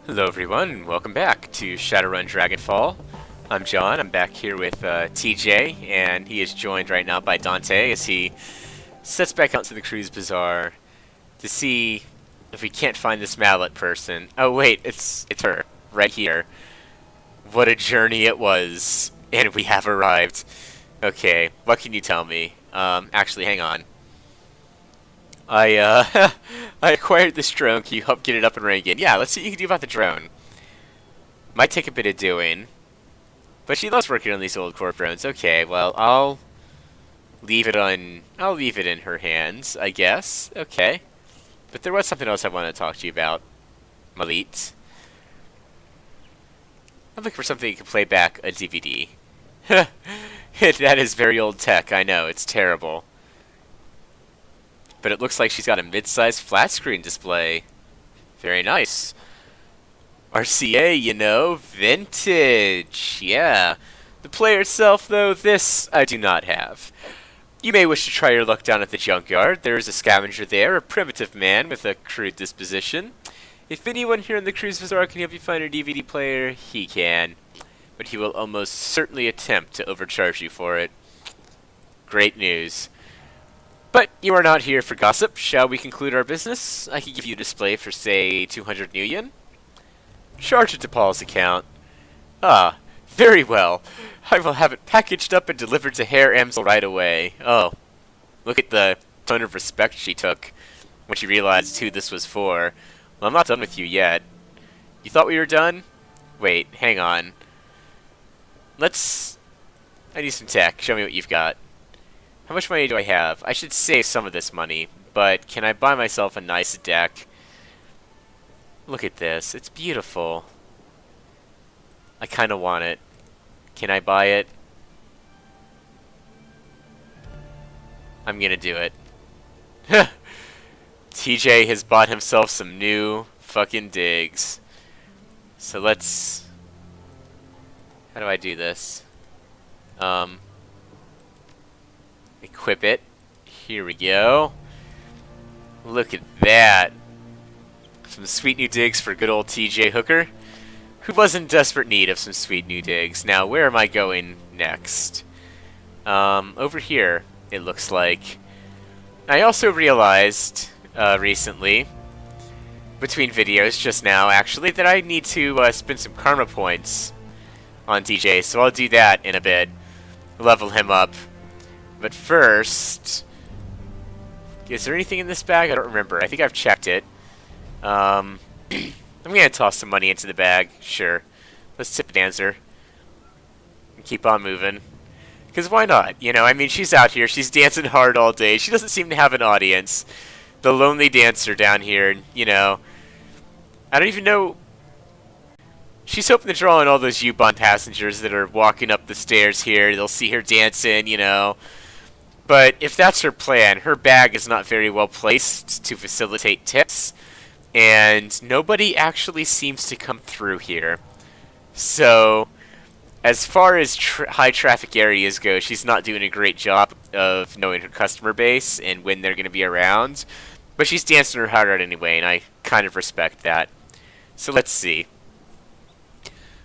Hello everyone, welcome back to Shadowrun Dragonfall. I'm John, I'm back here with TJ, and he is joined right now by Dante as he sets back out to the Cruise Bazaar to see if we can't find this mallet person. Oh wait, it's her, right here. What a journey it was, and we have arrived. Okay, what can you tell me? Actually, hang on. I I acquired this drone. Can you help get it up and running again? Yeah, let's see what you can do about the drone. Might take a bit of doing, but she loves working on these old corp drones. Okay, well, I'll leave it in her hands, I guess. Okay. But there was something else I wanted to talk to you about, Malit. I'm looking for something you can play back a DVD. That is very old tech, I know, it's terrible. But it looks like she's got a mid-sized flat screen display. Very nice. RCA, you know, vintage. Yeah. The player itself, though, this I do not have. You may wish to try your luck down at the junkyard. There is a scavenger there, a primitive man with a crude disposition. If anyone here in the Cruise Bazaar can help you find a DVD player, he can. But he will almost certainly attempt to overcharge you for it. Great news. But you are not here for gossip. Shall we conclude our business? I could give you a display for, say, 200 new yen. Charge it to Paul's account. Ah, very well. I will have it packaged up and delivered to Herr Amsel right away. Oh, look at the tone of respect she took when she realized who this was for. Well, I'm not done with you yet. You thought we were done? Wait, hang on. I need some tech. Show me what you've got. How much money do I have? I should save some of this money, but can I buy myself a nice deck? Look at this. It's beautiful. I kind of want it. Can I buy it? I'm gonna do it. TJ has bought himself some new fucking digs. So let's... How do I do this? Equip it. Here we go. Look at that. Some sweet new digs for good old TJ Hooker, who was in desperate need of some sweet new digs. Now, where am I going next? Over here, it looks like. I also realized recently, between videos just now, actually, that I need to spend some karma points on TJ, so I'll do that in a bit. Level him up. But first, is there anything in this bag? I don't remember. I think I've checked it. I'm gonna toss some money into the bag. Sure. Let's tip dancer. And keep on moving. Because why not? You know, I mean, she's out here. She's dancing hard all day. She doesn't seem to have an audience. The lonely dancer down here, you know. I don't even know. She's hoping to draw in all those U-Bahn passengers that are walking up the stairs here. They'll see her dancing, you know. But if that's her plan, her bag is not very well placed to facilitate tips, and nobody actually seems to come through here. So, as far as high traffic areas go, she's not doing a great job of knowing her customer base and when they're going to be around. But she's dancing her heart out anyway, and I kind of respect that. So let's see.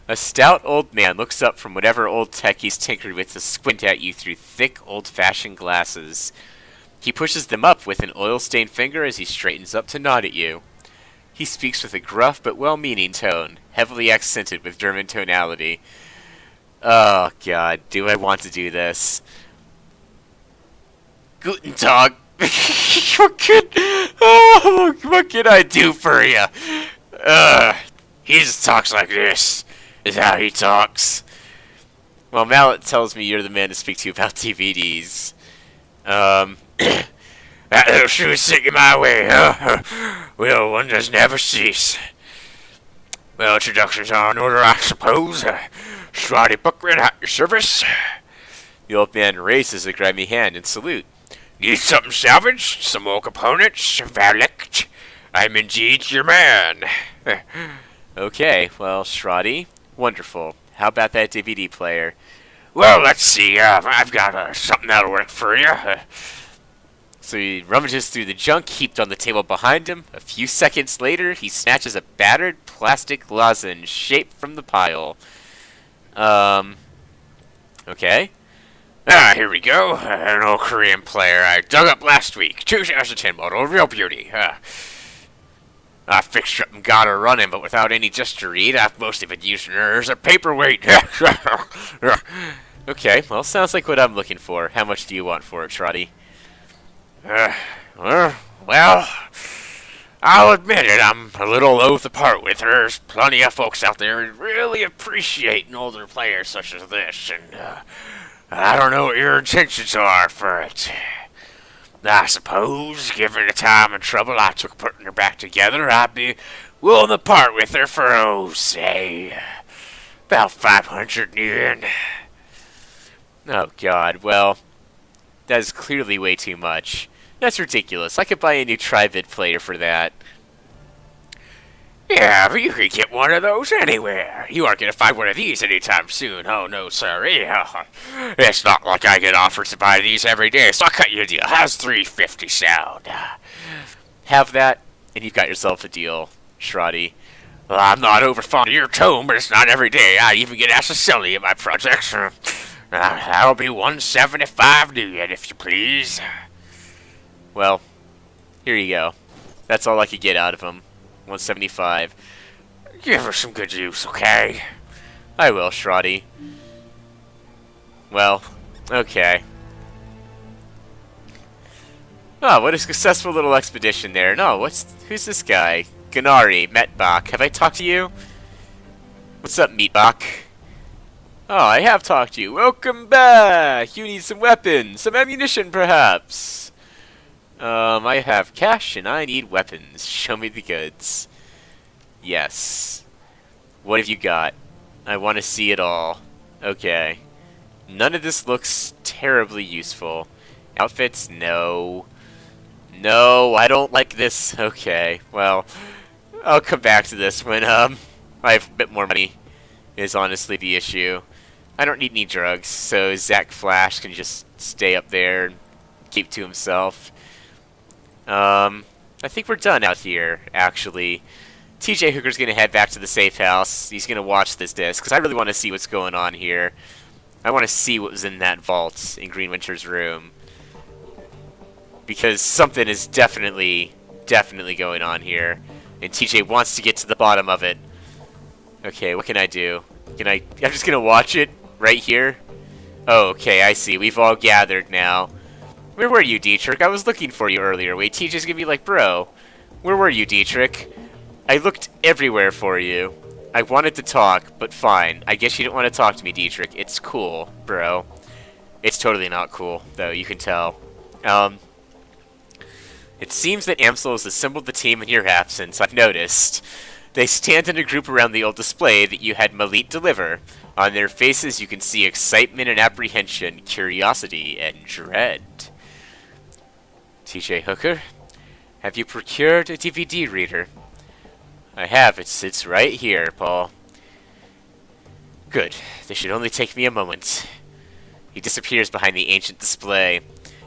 A stout old man looks up from whatever old tech he's tinkered with to squint at you through thick, old-fashioned glasses. He pushes them up with an oil-stained finger as he straightens up to nod at you. He speaks with a gruff but well-meaning tone, heavily accented with German tonality. Oh, God, do I want to do this? Guten Tag. what can I do for you? He just talks like this. Is how he talks. Well, Mallet tells me you're the man to speak to about DVDs. That little shoe is sticking my way, huh? Well, one does never cease. Well, introductions are in order, I suppose. Scotty Buckman at your service. The old man raises a grimy hand in salute. Need something salvaged? Some more components? Valect? I'm indeed your man. Okay, well, Schrotty. Wonderful. How about that DVD player? Well, let's see. I've got something that'll work for you. So he rummages through the junk heaped on the table behind him. A few seconds later, he snatches a battered plastic lozenge shaped from the pile. Okay. Here we go. An old Korean player I dug up last week. 2010 model, real beauty. I fixed her up and got her running, but without any just to read. I've mostly been using her as a paperweight. Okay, well, sounds like what I'm looking for. How much do you want for it, Trotty? Well, I'll admit it, I'm a little loath to part with her. There's plenty of folks out there who really appreciate an older player such as this, and I don't know what your intentions are for it. I suppose, given the time and trouble I took putting her back together, I'd be willing to part with her for, say, about 500 yen. Oh, God, well, that is clearly way too much. That's ridiculous. I could buy a new Tri-Vid player for that. Yeah, but you could get one of those anywhere. You aren't going to find one of these anytime soon. Oh, no, sorry. It's not like I get offers to buy these every day, so I'll cut you a deal. How's $350 sound? Have that, and you've got yourself a deal, Shrotty. Well, I'm not over fond of your tone, but it's not every day I even get asked to sell you my projects. That'll be $175 new yen, if you please. Well, here you go. That's all I could get out of him. 175. Give her some good use, okay? I will, Shrotty. Well, okay. Oh, what a successful little expedition there. No, who's this guy? Ganari, Metbach. Have I talked to you? What's up, Meatbach? Oh, I have talked to you. Welcome back! You need some weapons, some ammunition, perhaps. I have cash and I need weapons. Show me the goods. Yes. What have you got? I want to see it all. Okay. None of this looks terribly useful. Outfits? No. No, I don't like this. Okay, well, I'll come back to this when, I have a bit more money, is honestly the issue. I don't need any drugs, so Zach Flash can just stay up there and keep to himself. I think we're done out here, actually. TJ Hooker's going to head back to the safe house. He's going to watch this disc, because I really want to see what's going on here. I want to see what was in that vault in Green Winter's room. Because something is definitely going on here. And TJ wants to get to the bottom of it. Okay, what can I do? I'm just going to watch it right here? Oh, okay, I see. We've all gathered now. Where were you, Dietrich? I was looking for you earlier. Wait, TJ's gonna be like, bro, where were you, Dietrich? I looked everywhere for you. I wanted to talk, but fine. I guess you didn't want to talk to me, Dietrich. It's cool, bro. It's totally not cool, though, you can tell. It seems that Amsel has assembled the team in your absence, I've noticed. They stand in a group around the old display that you had Malit deliver. On their faces you can see excitement and apprehension, curiosity and dread. TJ Hooker, have you procured a DVD reader? I have. It sits right here, Paul. Good. This should only take me a moment. He disappears behind the ancient display.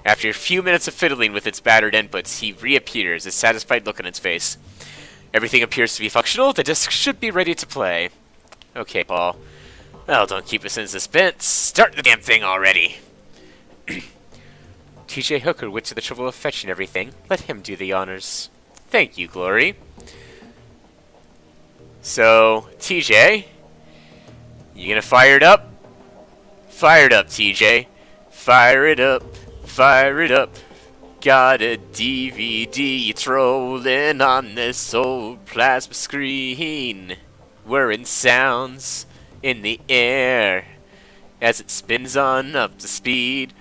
After a few minutes of fiddling with its battered inputs, he reappears, a satisfied look on its face. Everything appears to be functional. The disc should be ready to play. Okay, Paul. Well, don't keep us in suspense. Start the damn thing already. TJ Hooker went to the trouble of fetching everything. Let him do the honors. Thank you, Glory. So, TJ, you gonna fire it up? Fire it up, TJ. Fire it up. Fire it up. Got a DVD, it's rolling on this old plasma screen. Whirring sounds in the air as it spins on up to speed.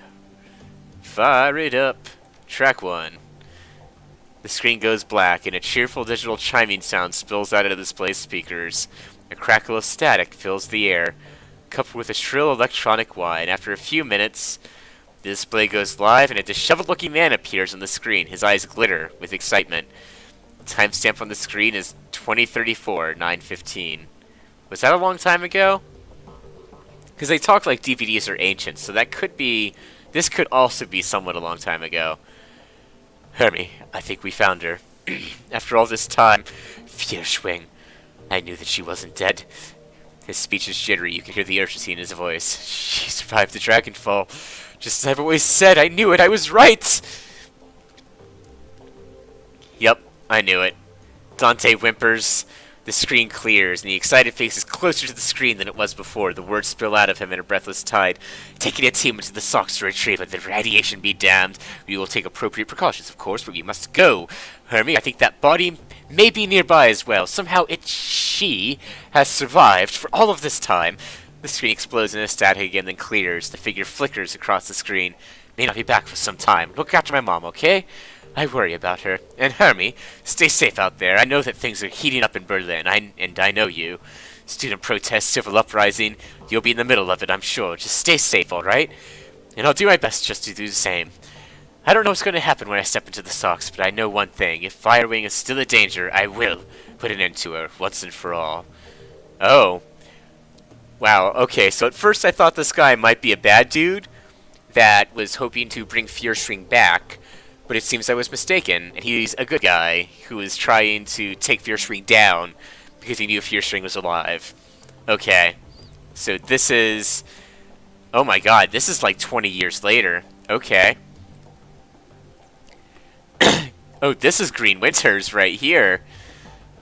Fire it up. Track 1. The screen goes black, and a cheerful digital chiming sound spills out of the display speakers. A crackle of static fills the air, coupled with a shrill electronic whine. After a few minutes, the display goes live, and a disheveled-looking man appears on the screen. His eyes glitter with excitement. The timestamp on the screen is 2034, 9:15. Was that a long time ago? Because they talk like DVDs are ancient, so that could be... This could also be somewhat a long time ago. Hermie, I think we found her. After all this time, Feuerschwinge. I knew that she wasn't dead. His speech is jittery. You can hear the urgency in his voice. She survived the Dragonfall. Just as I've always said, I knew it. I was right. Yep, I knew it. Dante whimpers. The screen clears, and the excited face is closer to the screen than it was before. The words spill out of him in a breathless tide. Taking a team into the socks to retrieve it. The radiation be damned. We will take appropriate precautions, of course, but we must go. Hermie, I think that body may be nearby as well. Somehow she has survived for all of this time. The screen explodes in a static again, then clears. The figure flickers across the screen. May not be back for some time. Look after my mom, okay? I worry about her. And Hermie, stay safe out there. I know that things are heating up in Berlin, and I know you. Student protest, civil uprising. You'll be in the middle of it, I'm sure. Just stay safe, alright? And I'll do my best just to do the same. I don't know what's going to happen when I step into the socks, but I know one thing. If Firewing is still a danger, I will put an end to her, once and for all. Oh. Wow, okay, so at first I thought this guy might be a bad dude that was hoping to bring Feuerschwinge back, but it seems I was mistaken, and he's a good guy who is trying to take Feuerschwinge down because he knew Feuerschwinge was alive. Okay, so this is... Oh my god, this is like 20 years later. Okay. Oh, this is Green Winters right here.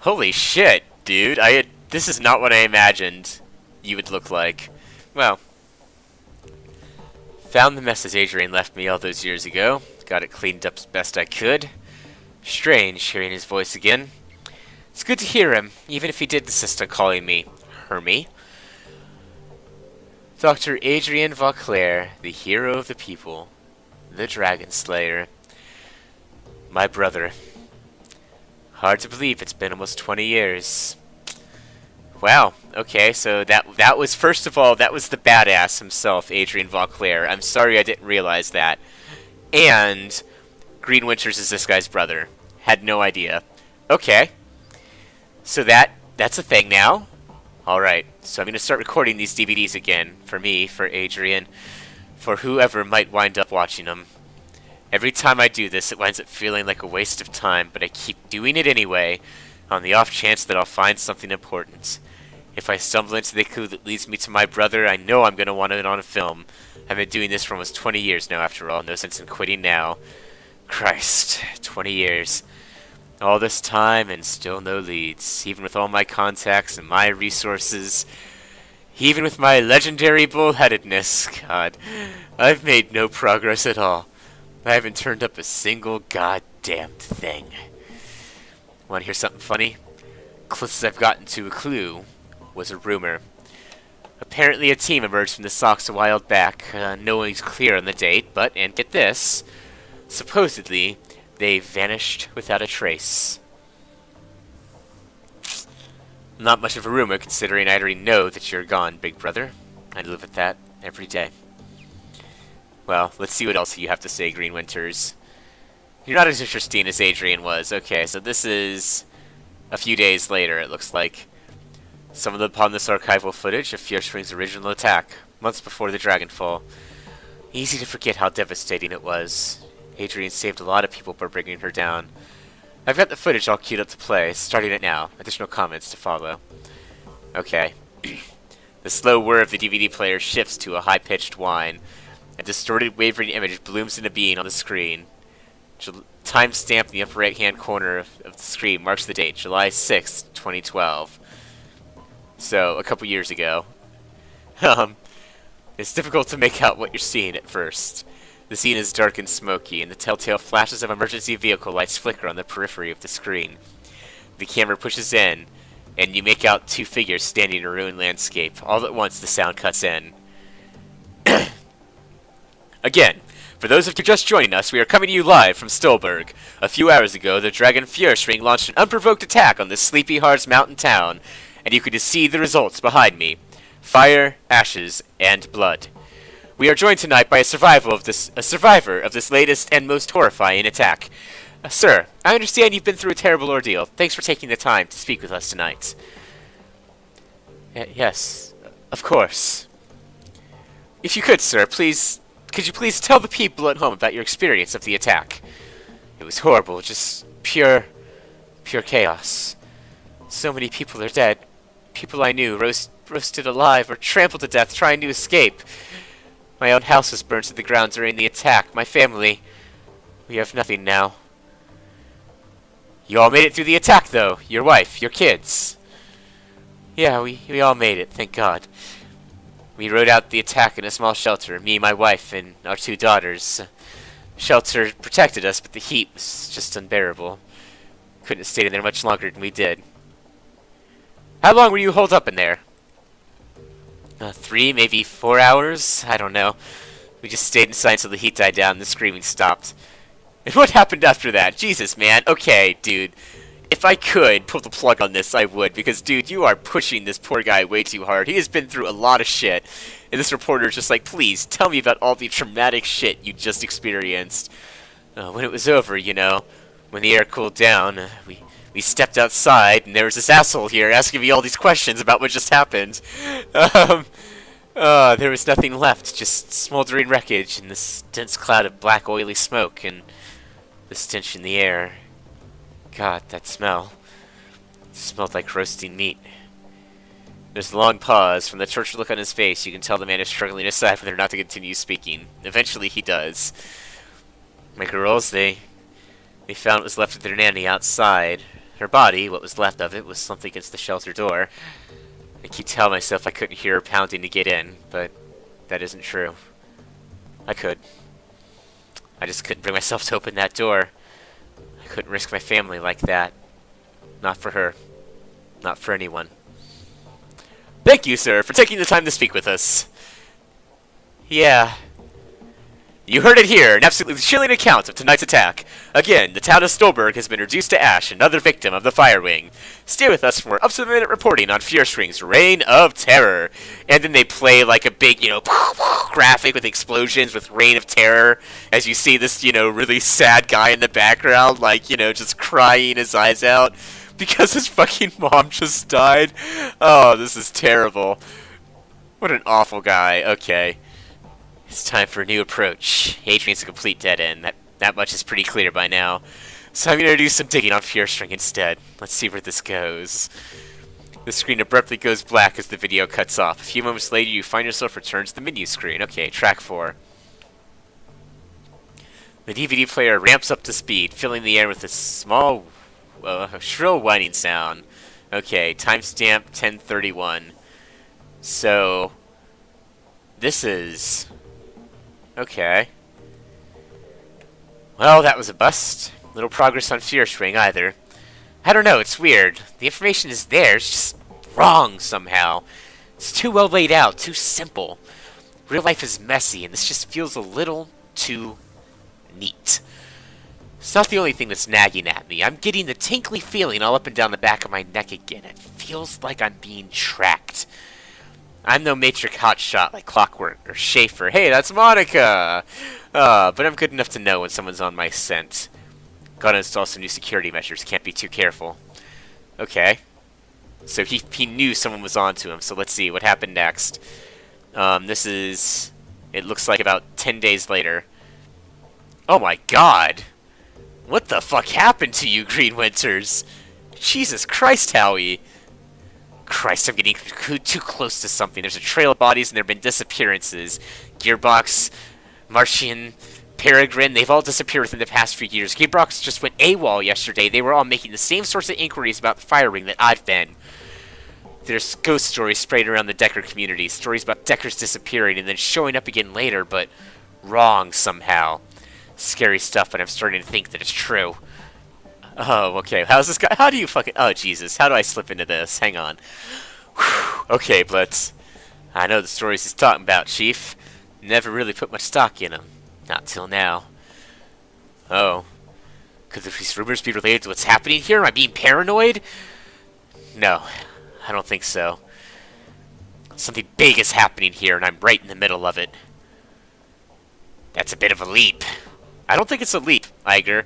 Holy shit, dude. This is not what I imagined you would look like. Well, found the message Adrian left me all those years ago. Got it cleaned up as best I could. Strange hearing his voice again. It's good to hear him, even if he did insist on calling me Hermie. Dr. Adrian Vauclair, the hero of the people, the Dragon Slayer. My brother. Hard to believe it's been almost 20 years. Wow, okay, so that was, first of all, that was the badass himself, Adrian Vauclair. I'm sorry I didn't realize that. And Green Winters is this guy's brother. Had no idea. Okay. So that's a thing now. Alright, so I'm going to start recording these DVDs again. For me, for Adrian, for whoever might wind up watching them. Every time I do this, it winds up feeling like a waste of time, but I keep doing it anyway, on the off chance that I'll find something important. If I stumble into the clue that leads me to my brother, I know I'm going to want it on a film. I've been doing this for almost 20 years now, after all. No sense in quitting now. Christ, 20 years. All this time and still no leads. Even with all my contacts and my resources. Even with my legendary bullheadedness. God, I've made no progress at all. I haven't turned up a single goddamn thing. Want to hear something funny? Closest I've gotten to a clue was a rumor. Apparently a team emerged from the socks a while back. No one's clear on the date, but, and get this, supposedly, they vanished without a trace. Not much of a rumor, considering I already know that you're gone, big brother. I live with that every day. Well, let's see what else you have to say, Green Winters. You're not as interesting as Adrian was. Okay, so this is a few days later, it looks like. Stumbled upon this archival footage of Feuerschwinge's original attack, months before the Dragonfall. Easy to forget how devastating it was. Adrian saved a lot of people by bringing her down. I've got the footage all queued up to play, starting it now. Additional comments to follow. Okay. The slow whir of the DVD player shifts to a high-pitched whine. A distorted, wavering image blooms into being on the screen. Timestamp in the upper right-hand corner of the screen marks the date, July 6th, 2012. So, a couple years ago. It's difficult to make out what you're seeing at first. The scene is dark and smoky, and the telltale flashes of emergency vehicle lights flicker on the periphery of the screen. The camera pushes in, and you make out two figures standing in a ruined landscape. All at once, the sound cuts in. Again, for those of you just joining us, we are coming to you live from Stolberg. A few hours ago, the dragon Feuerschwinge launched an unprovoked attack on this Sleepy Hearts mountain town, and you can see the results behind me. Fire, ashes, and blood. We are joined tonight by a survivor of this latest and most horrifying attack. Sir, I understand you've been through a terrible ordeal. Thanks for taking the time to speak with us tonight. Yes, of course. If you could, sir, could you please tell the people at home about your experience of the attack? It was horrible, just pure chaos. So many people are dead. People I knew, roasted alive or trampled to death trying to escape. My own house was burned to the ground during the attack. My family, we have nothing now. You all made it through the attack, though. Your wife, your kids. Yeah, we all made it, thank God. We rode out the attack in a small shelter, me, my wife, and our 2 daughters. Shelter protected us, but the heat was just unbearable. Couldn't have stayed in there much longer than we did. How long were you holed up in there? 3, maybe 4 hours? I don't know. We just stayed inside until the heat died down and the screaming stopped. And what happened after that? Jesus, man. Okay, dude. If I could pull the plug on this, I would. Because, dude, you are pushing this poor guy way too hard. He has been through a lot of shit. And this reporter is just like, please, tell me about all the traumatic shit you just experienced. When it was over, you know, when the air cooled down, we stepped outside, and there was this asshole here asking me all these questions about what just happened. There was nothing left, just smoldering wreckage and this dense cloud of black, oily smoke, and the stench in the air. God, that smell. It smelled like roasting meat. There's a long pause. From the tortured look on his face, you can tell the man is struggling to decide whether or not to continue speaking. Eventually, he does. My girls, they found what was left of their nanny outside. Her body, what was left of it, was slumped against the shelter door. I keep telling myself I couldn't hear her pounding to get in, but that isn't true. I could. I just couldn't bring myself to open that door. I couldn't risk my family like that. Not for her. Not for anyone. Thank you, sir, for taking the time to speak with us. Yeah. You heard it here, an absolutely chilling account of tonight's attack. Again, the town of Stolberg has been reduced to ash, another victim of the Fire Wing. Stay with us for up-to-the-minute reporting on Feuerschwinge's Reign of Terror. And then they play like a big, graphic with explosions with Reign of Terror, as you see this, really sad guy in the background, just crying his eyes out because his fucking mom just died. Oh, this is terrible. What an awful guy. Okay. It's time for a new approach. Adrian's a complete dead end. That much is pretty clear by now. So I'm going to do some digging on Feuerschwinge instead. Let's see where this goes. The screen abruptly goes black as the video cuts off. A few moments later, you find yourself returned to the menu screen. Okay, track 4. The DVD player ramps up to speed, filling the air with a small, shrill whining sound. Okay, timestamp 10:31. So, this is... Okay. Well, that was a bust. Little progress on Feuerschwinge either. I don't know, it's weird. The information is there, it's just wrong somehow. It's too well laid out, too simple. Real life is messy, and this just feels a little too neat. It's not the only thing that's nagging at me. I'm getting the tinkly feeling all up and down the back of my neck again. It feels like I'm being tracked. I'm no matrix hotshot like Clockwork or Schaefer. Hey, that's Monica! But I'm good enough to know when someone's on my scent. Gotta install some new security measures. Can't be too careful. Okay. So he knew someone was onto him. So let's see what happened next. This is... It looks like about 10 days later. Oh my god! What the fuck happened to you, Green Winters? Jesus Christ, Howie! Christ, I'm getting too close to something. There's a trail of bodies and there have been disappearances. Gearbox, Martian, Peregrine, they've all disappeared within the past few years. Gearbox just went AWOL yesterday. They were all making the same sorts of inquiries about the Fire Ring that I've been. There's ghost stories sprayed around the Decker community. Stories about Deckers disappearing and then showing up again later, but wrong somehow. Scary stuff, but I'm starting to think that it's true. Oh, okay. How's this guy? How do you fucking... Oh, Jesus. How do I slip into this? Hang on. Whew. Okay, Blitz. I know the stories he's talking about, Chief. Never really put much stock in them. Not till now. Oh. Could these rumors be related to what's happening here? Am I being paranoid? No. I don't think so. Something big is happening here, and I'm right in the middle of it. That's a bit of a leap. I don't think it's a leap, Iger.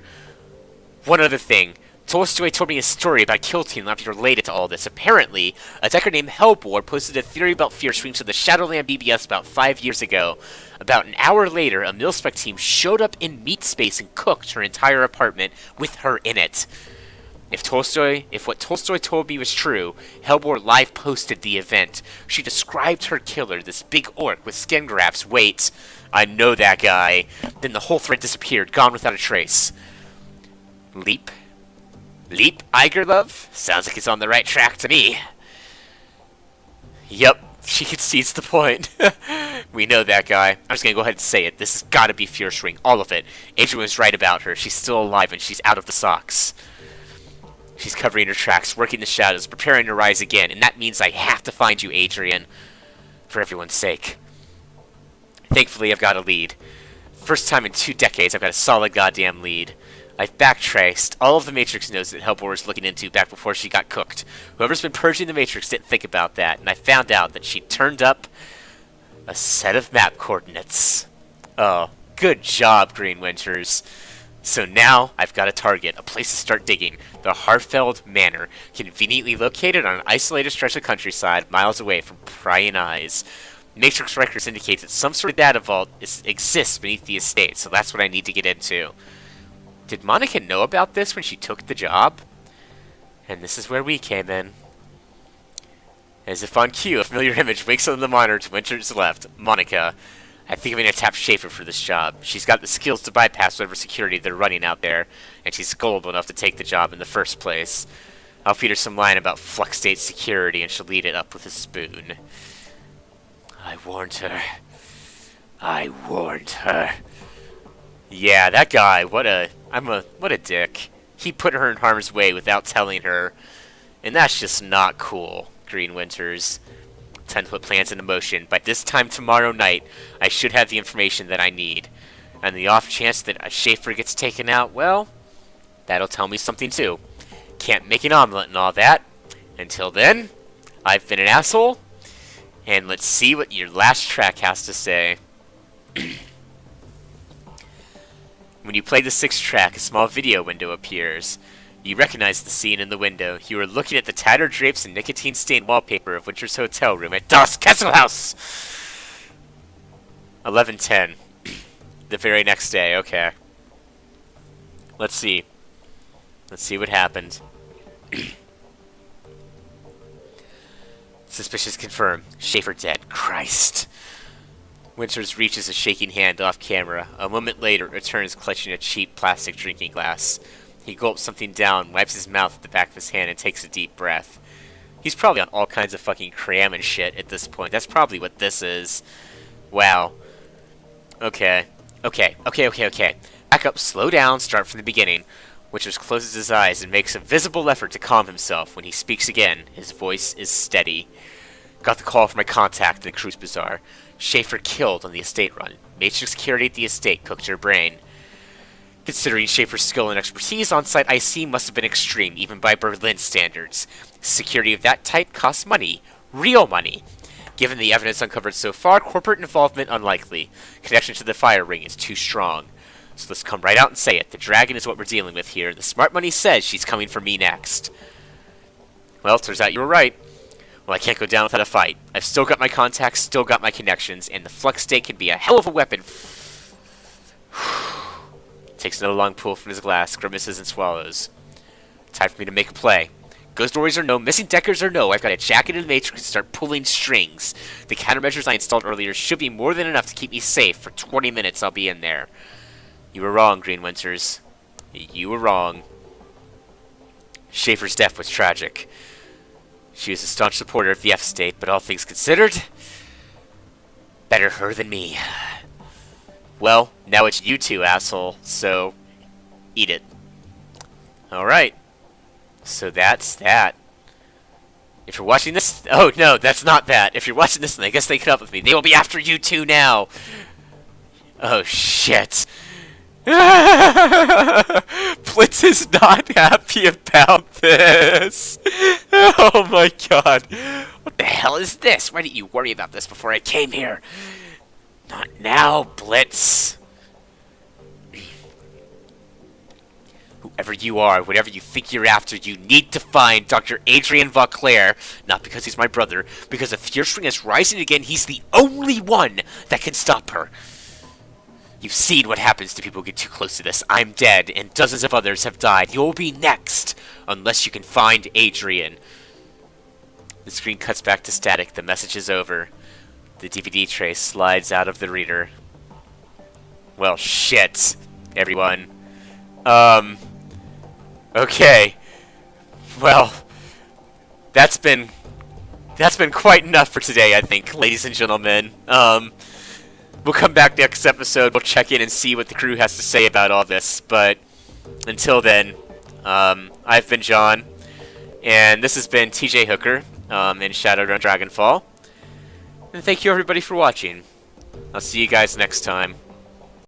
One other thing. Tolstoy told me a story about a kill team not related to all this. Apparently, a decker named Hellbore posted a theory about Feuerschwinge to the Shadowrun BBS about 5 years ago. About an hour later, a mil-spec team showed up in meat space and cooked her entire apartment with her in it. If what Tolstoy told me was true, Hellbore live posted the event. She described her killer, this big orc with skin grafts. Wait, I know that guy. Then the whole thread disappeared, gone without a trace. Leap, Igerlove? Sounds like he's on the right track to me. Yep, she concedes the point. We know that guy. I'm just gonna go ahead and say it. This has gotta be Feuerschwinge, all of it. Adrian was right about her. She's still alive and she's out of the socks. She's covering her tracks, working the shadows, preparing to rise again, and that means I have to find you, Adrian. For everyone's sake. Thankfully, I've got a lead. First time in 2 decades, I've got a solid goddamn lead. I've backtraced all of the Matrix nodes that Hellbore was looking into back before she got cooked. Whoever's been purging the Matrix didn't think about that, and I found out that she turned up a set of map coordinates. Oh, good job, Green Winters. So now I've got a target, a place to start digging. The Harfeld Manor, conveniently located on an isolated stretch of countryside miles away from prying eyes. Matrix records indicate that some sort of data vault exists beneath the estate, so that's what I need to get into. Did Monica know about this when she took the job? And this is where we came in. As if on cue, a familiar image wakes on the monitor to Winter's left. Monica. I think I'm going to tap Schaefer for this job. She's got the skills to bypass whatever security they're running out there, and she's gullible enough to take the job in the first place. I'll feed her some line about flux state security, and she'll eat it up with a spoon. I warned her. Yeah, that guy, what a dick. He put her in harm's way without telling her. And that's just not cool, Green Winters. Time to put plans into motion. By this time tomorrow night, I should have the information that I need. And the off chance that a Schaefer gets taken out, well, that'll tell me something too. Can't make an omelet and all that. Until then, I've been an asshole. And let's see what your last track has to say. When you play the 6th track, a small video window appears. You recognize the scene in the window. You are looking at the tattered drapes and nicotine-stained wallpaper of Winter's hotel room at Das Castle House. 11:10. The very next day. Okay. Let's see. Let's see what happened. Suspicious confirmed. Schaefer dead. Christ. Winters reaches a shaking hand off camera. A moment later, returns clutching a cheap plastic drinking glass. He gulps something down, wipes his mouth at the back of his hand, and takes a deep breath. He's probably on all kinds of fucking cram and shit at this point. That's probably what this is. Wow. Okay. Back up, slow down, start from the beginning. Winters closes his eyes and makes a visible effort to calm himself. When he speaks again, his voice is steady. Got the call from my contact in the cruise bazaar. Schaefer killed on the estate run. Matrix security at the estate cooked her brain. Considering Schaefer's skill and expertise, on-site IC must have been extreme, even by Berlin standards. Security of that type costs money. Real money. Given the evidence uncovered so far, corporate involvement unlikely. Connection to the fire ring is too strong. So let's come right out and say it. The dragon is what we're dealing with here. The smart money says she's coming for me next. Well, turns out you were right. Well, I can't go down without a fight. I've still got my contacts, still got my connections, and the flux state can be a hell of a weapon. Takes another long pull from his glass, grimaces and swallows. Time for me to make a play. Ghost stories or no, missing deckers or no, I've got a jacket in the Matrix to start pulling strings. The countermeasures I installed earlier should be more than enough to keep me safe. For 20 minutes, I'll be in there. You were wrong, Green Winters. You were wrong. Schaefer's death was tragic. She was a staunch supporter of the F-State, but all things considered, better her than me. Well, now it's you two, asshole, so eat it. Alright. So that's that. If you're watching this... Oh, no, that's not that. If you're watching this, then I guess they caught up with me. They will be after you two now. Oh, shit. Blitz is not happy about this. Oh my god. What the hell is this? Why didn't you worry about this before I came here? Not now, Blitz. Wherever you are, whatever you think you're after, you need to find Dr. Adrian Vauclair. Not because he's my brother, because if Feuerschwinge is rising again, he's the only one that can stop her. You've seen what happens to people who get too close to this. I'm dead, and dozens of others have died. You'll be next, unless you can find Adrian. The screen cuts back to static. The message is over. The DVD tray slides out of the reader. Well, shit, everyone. Okay. Well, that's been quite enough for today, I think, ladies and gentlemen. We'll come back next episode. We'll check in and see what the crew has to say about all this. But until then, I've been John, and this has been TJ Hooker in Shadowrun Dragonfall. And thank you everybody for watching. I'll see you guys next time.